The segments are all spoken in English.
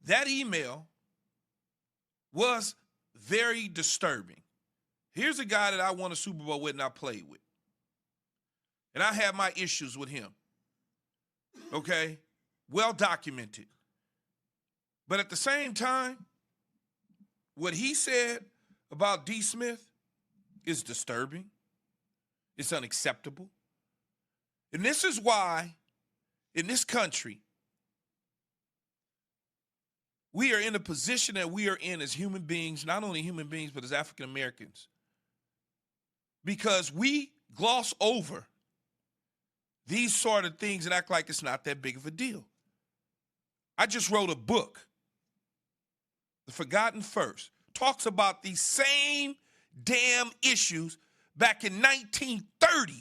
that email was very disturbing. Here's a guy that I won a Super Bowl with and I played with. And I have my issues with him. Okay? Well documented. But at the same time, what he said about D. Smith is disturbing. It's unacceptable. And this is why, in this country, we are in a position that we are in as human beings, not only human beings, but as African Americans, because we gloss over these sort of things and act like it's not that big of a deal. I just wrote a book, The Forgotten First, talks about these same damn issues back in 1930.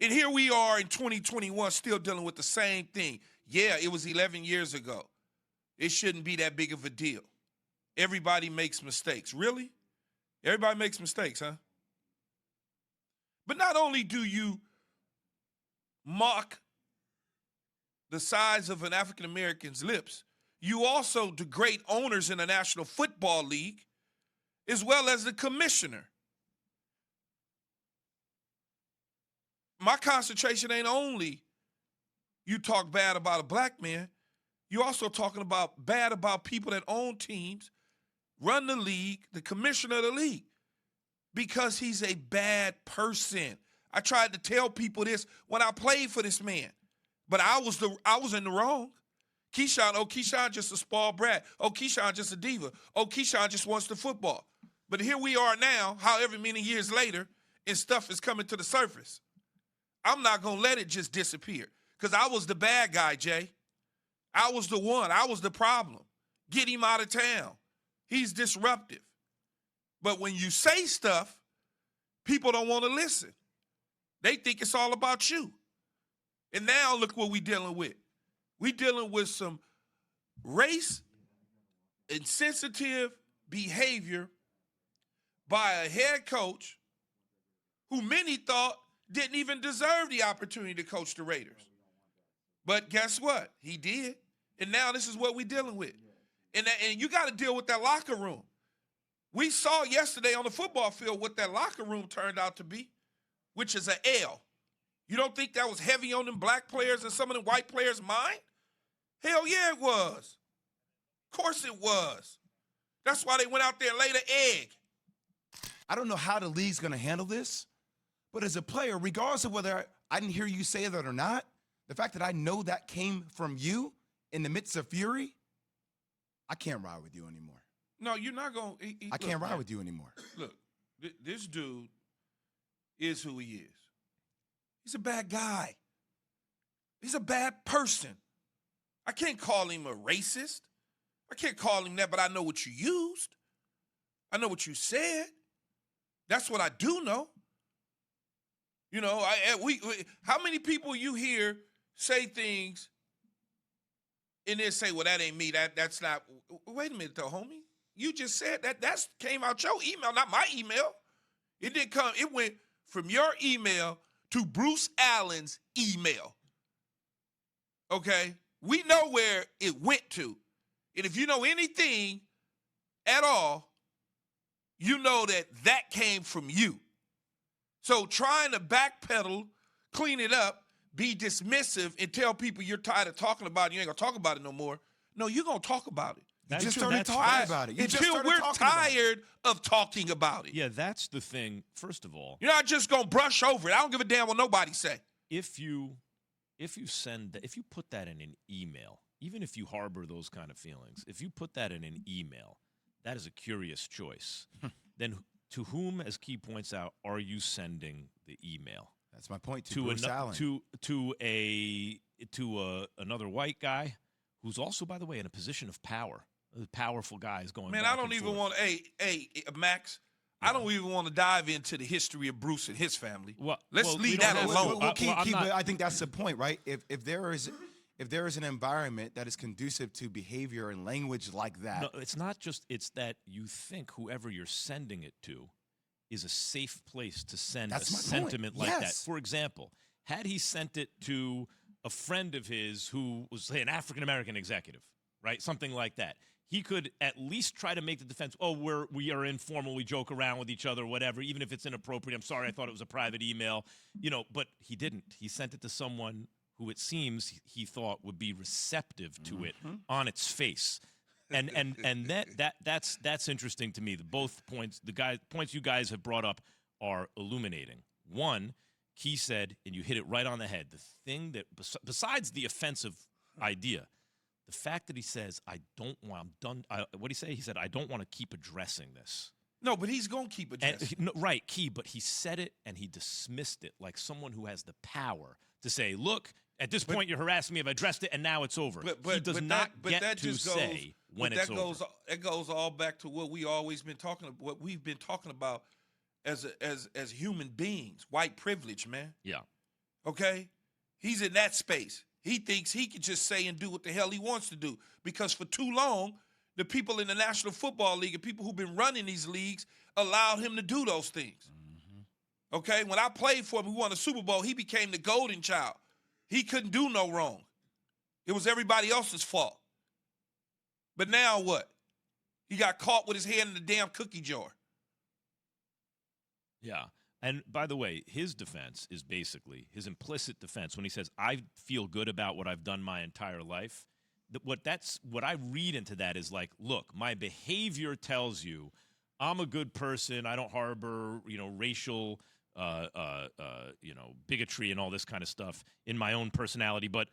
And here we are in 2021 still dealing with the same thing. Yeah, it was 11 years ago. It shouldn't be that big of a deal. Everybody makes mistakes. Really? Everybody makes mistakes, huh? But not only do you mock the size of an African American's lips, you also degrade owners in the National Football League as well as the commissioner. My concentration ain't only you talk bad about a black man, you're also talking about bad about people that own teams, run the league, the commissioner of the league, because he's a bad person. I tried to tell people this when I played for this man, but I was in the wrong. Keyshawn just a spoiled brat. Oh, Keyshawn just a diva. Oh, Keyshawn just wants the football. But here we are now, however many years later, and stuff is coming to the surface. I'm not going to let it just disappear because I was the bad guy, Jay. I was the one. I was the problem. Get him out of town. He's disruptive. But when you say stuff, people don't want to listen. They think it's all about you. And now look what we're dealing with. We're dealing with some race-insensitive behavior by a head coach who many thought didn't even deserve the opportunity to coach the Raiders. But guess what? He did. And now this is what we're dealing with. And you got to deal with that locker room. We saw yesterday on the football field what that locker room turned out to be, which is an L. You don't think that was heavy on them black players and some of them white players' mind? Hell yeah, it was. Of course it was. That's why they went out there and laid an egg. I don't know how the league's going to handle this, but as a player, regardless of whether I didn't hear you say that or not, the fact that I know that came from you in the midst of fury, I can't ride with you anymore. No, you're not going to. I can't ride with you anymore. Look, this dude is who he is. He's a bad guy. He's a bad person. I can't call him a racist. I can't call him that, but I know what you used. I know what you said. That's what I do know. You know, how many people you hear say things and then say, well, that ain't me. That's not. Wait a minute, though, homie. You just said that. That came out your email, not my email. It didn't come. It went from your email to Bruce Allen's email. Okay? We know where it went to. And if you know anything at all, you know that came from you. So trying to backpedal, clean it up, be dismissive, and tell people you're tired of talking about it, you ain't going to talk about it no more. No, you're going to talk about it. You just started talking about it. Until we're tired of talking about it. Yeah, that's the thing. First of all, you're not just going to brush over it. I don't give a damn what nobody say. If you put that in an email, even if you harbor those kind of feelings, if you put that in an email, that is a curious choice. Then to whom, as Key points out, are you sending the email? That's my point. To Bruce Allen. To another white guy who's also, by the way, in a position of power. A powerful guy is going. Man, back I don't even want. Hey, Max. Yeah. I don't even want to dive into the history of Bruce and his family. Let's leave that alone. I think that's the point, right? If there is an environment that is conducive to behavior and language like that. No, it's not just. It's that you think whoever you're sending it to is a safe place to send a sentiment like that. For example, had he sent it to a friend of his who was, say, an African-American executive, right? Something like that. He could at least try to make the defense, we are informal, we joke around with each other, whatever, even if it's inappropriate. I'm sorry, I thought it was a private email. But he didn't. He sent it to someone who it seems he thought would be receptive to it on its face. And that's interesting to me. Both points you guys have brought up are illuminating. One, Key said, and you hit it right on the head, the thing that, besides the offensive idea, the fact that he says, I'm done. What did he say? He said, I don't want to keep addressing this. No, but he's going to keep addressing. Right, Key, but he said it and he dismissed it like someone who has the power to say, look, at this point you're harassing me. I've addressed it and now it's over. He does not get to say when it's over. That goes all back to what we've been talking about as human beings, white privilege, man. Yeah. Okay? He's in that space. He thinks he can just say and do what the hell he wants to do because for too long, the people in the National Football League and people who've been running these leagues allowed him to do those things. Mm-hmm. Okay? When I played for him, we won a Super Bowl, he became the golden child. He couldn't do no wrong. It was everybody else's fault. But now what? He got caught with his hand in the damn cookie jar. Yeah. And by the way, his defense is basically his implicit defense when he says, I feel good about what I've done my entire life. What I read into that is like, look, my behavior tells you I'm a good person. I don't harbor, racial, bigotry and all this kind of stuff in my own personality. But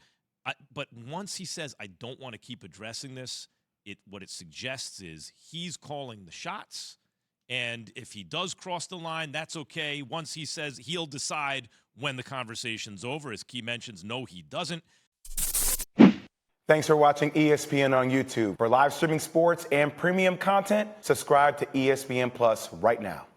once he says, I don't want to keep addressing this, what it suggests is he's calling the shots. And if he does cross the line, that's okay. Once he says he'll decide when the conversation's over. As Key mentions, no, he doesn't. Thanks for watching ESPN on YouTube. For live streaming sports and premium content, subscribe to ESPN Plus right now.